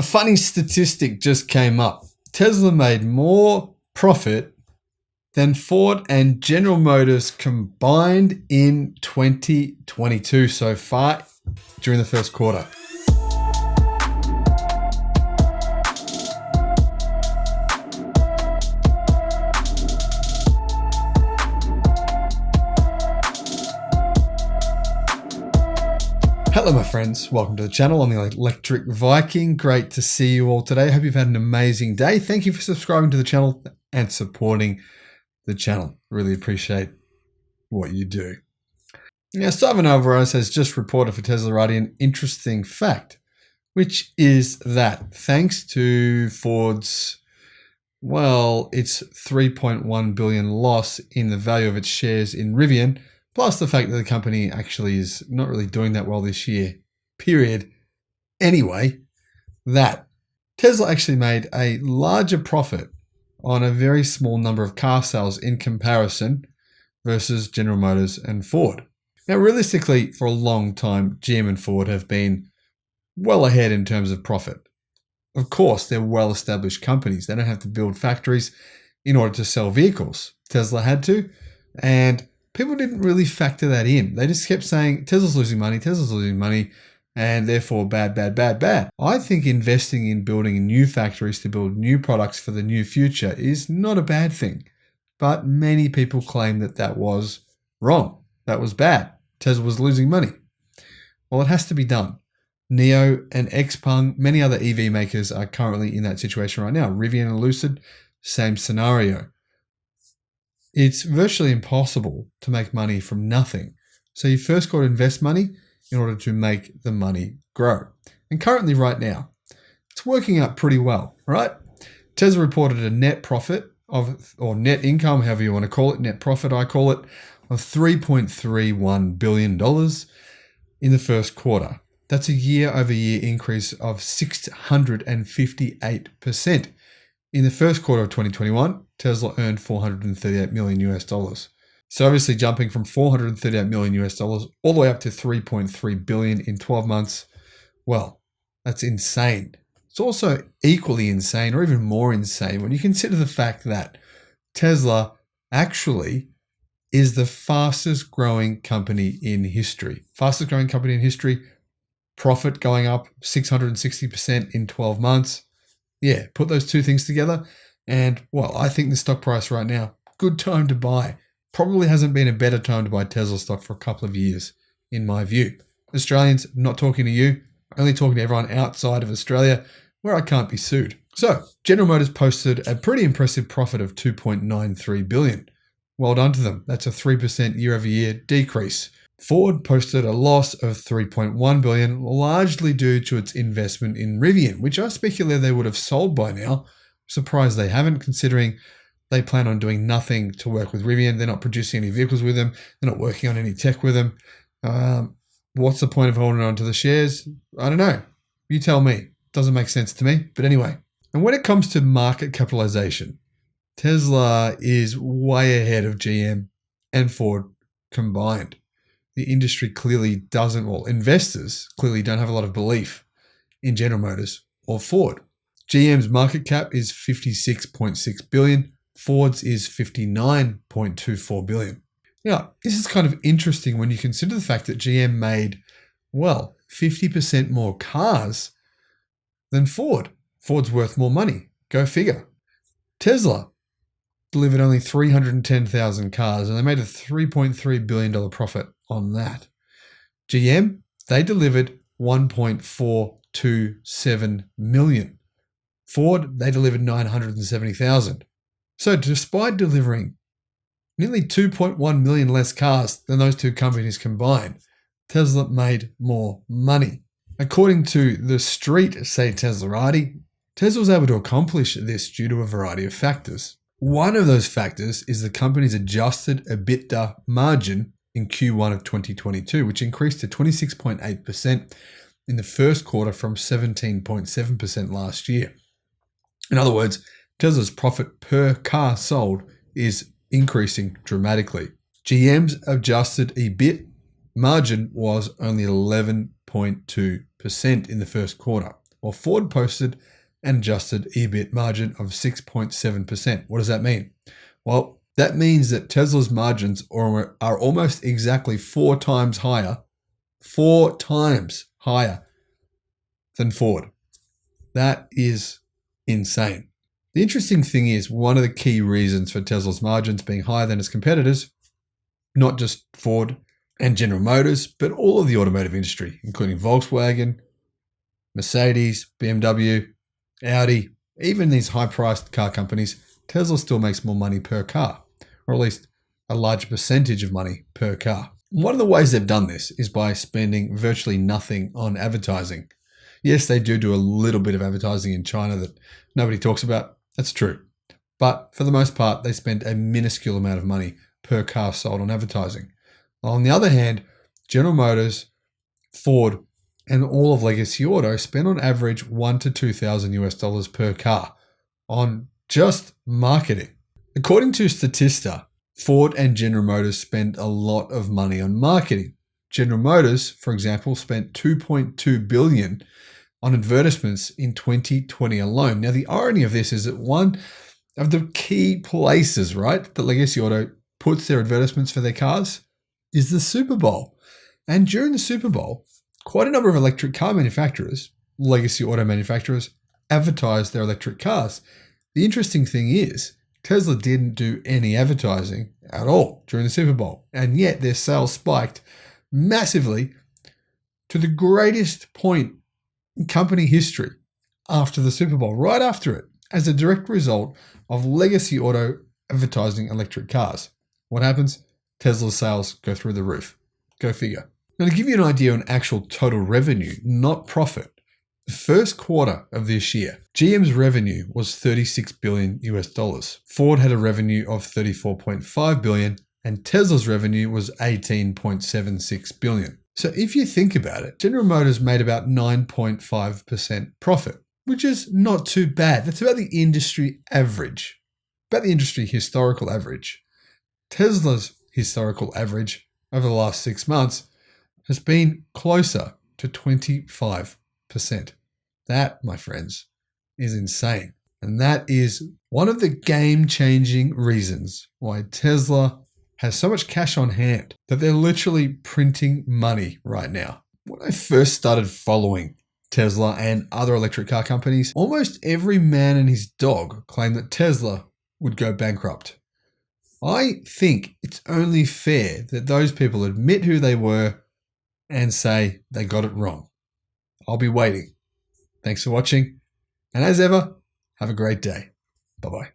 A funny statistic just came up. Tesla made more profit than Ford and General Motors combined in 2022 so far during the first quarter. Hello my friends, welcome to the channel. I'm the Electric Viking. Great to see you all today. Hope you've had an amazing day. Thank you for subscribing to the channel and supporting the channel. Really appreciate what you do. Now, Simon Alvarez has just reported for Teslarati an interesting fact, which is that thanks to Ford's, its $3.1 billion loss in the value of its shares in Rivian, plus the fact that the company actually is not really doing that well this year, period. Anyway, that Tesla actually made a larger profit on a very small number of car sales in comparison versus General Motors and Ford. Now, realistically, for a long time, GM and Ford have been well ahead in terms of profit. Of course, they're well-established companies. They don't have to build factories in order to sell vehicles. Tesla had to, and people didn't really factor that in. They just kept saying, Tesla's losing money, and therefore bad, bad, bad, bad. I think investing in building new factories to build new products for the new future is not a bad thing. But many people claim that that was wrong. That was bad. Tesla was losing money. Well, it has to be done. NIO and XPeng, many other EV makers are currently in that situation right now. Rivian and Lucid, same scenario. It's virtually impossible to make money from nothing. So you first got to invest money in order to make the money grow. And currently right now, it's working out pretty well, right? Tesla reported a net profit or net income, however you want to call it, net profit I call it, of $3.31 billion in the first quarter. That's a year-over-year increase of 658%. In the first quarter of 2021, Tesla earned $438 million US. So obviously jumping from $438 million US all the way up to $3.3 billion in 12 months. Well, that's insane. It's also equally insane or even more insane when you consider the fact that Tesla actually is the fastest growing company in history. Fastest growing company in history, profit going up 660% in 12 months. Yeah, put those two things together and, I think the stock price right now, good time to buy. Probably hasn't been a better time to buy Tesla stock for a couple of years, in my view. Australians, not talking to you, only talking to everyone outside of Australia where I can't be sued. So, General Motors posted a pretty impressive profit of $2.93 billion. Well done to them. That's a 3% year-over-year decrease. Ford posted a loss of $3.1 billion, largely due to its investment in Rivian, which I speculate they would have sold by now. Surprised they haven't, considering they plan on doing nothing to work with Rivian. They're not producing any vehicles with them. They're not working on any tech with them. What's the point of holding on to the shares? I don't know. You tell me. Doesn't make sense to me. But anyway, and when it comes to market capitalization, Tesla is way ahead of GM and Ford combined. The industry clearly doesn't, investors clearly don't have a lot of belief in General Motors or Ford. GM's market cap is $56.6 billion. Ford's is $59.24 billion. Now, this is kind of interesting when you consider the fact that GM made, 50% more cars than Ford. Ford's worth more money. Go figure. Tesla delivered only 310,000 cars and they made a $3.3 billion profit on that. GM, they delivered 1.427 million. Ford, they delivered 970,000. So despite delivering nearly 2.1 million less cars than those two companies combined, Tesla made more money. According to the street, say Teslarati, Tesla was able to accomplish this due to a variety of factors. One of those factors is the company's adjusted EBITDA margin in Q1 of 2022, which increased to 26.8% in the first quarter from 17.7% last year. In other words, Tesla's profit per car sold is increasing dramatically. GM's adjusted EBIT margin was only 11.2% in the first quarter. while Ford posted an adjusted EBIT margin of 6.7%. What does that mean? Well, that means that Tesla's margins are almost exactly 4 times higher than Ford. That is insane. The interesting thing is, one of the key reasons for Tesla's margins being higher than its competitors, not just Ford and General Motors, but all of the automotive industry, including Volkswagen, Mercedes, BMW, Audi, even these high-priced car companies, Tesla still makes more money per car, or at least a larger percentage of money per car. One of the ways they've done this is by spending virtually nothing on advertising. Yes, they do a little bit of advertising in China that nobody talks about. That's true. But for the most part, they spend a minuscule amount of money per car sold on advertising. On the other hand, General Motors, Ford, and all of Legacy Auto spend on average $1,000 to $2,000 per car on just marketing. According to Statista, Ford and General Motors spend a lot of money on marketing. General Motors, for example, spent $2.2 billion on advertisements in 2020 alone. Now, the irony of this is that one of the key places, right, that Legacy Auto puts their advertisements for their cars is the Super Bowl. And during the Super Bowl, quite a number of electric car manufacturers, Legacy Auto manufacturers, advertised their electric cars. The interesting thing is, Tesla didn't do any advertising at all during the Super Bowl, and yet their sales spiked massively to the greatest point in company history after the Super Bowl, right after it, as a direct result of Legacy Auto advertising electric cars. What happens? Tesla's sales go through the roof. Go figure. Now, to give you an idea on actual total revenue, not profit, the first quarter of this year, GM's revenue was $36 billion. Ford had a revenue of $34.5 billion, and Tesla's revenue was $18.76 billion. So if you think about it, General Motors made about 9.5% profit, which is not too bad. That's about the industry average, about the industry historical average. Tesla's historical average over the last 6 months has been closer to 25%. That, my friends, is insane. And that is one of the game-changing reasons why Tesla has so much cash on hand that they're literally printing money right now. When I first started following Tesla and other electric car companies, almost every man and his dog claimed that Tesla would go bankrupt. I think it's only fair that those people admit who they were and say they got it wrong. I'll be waiting. Thanks for watching. And as ever, have a great day. Bye-bye.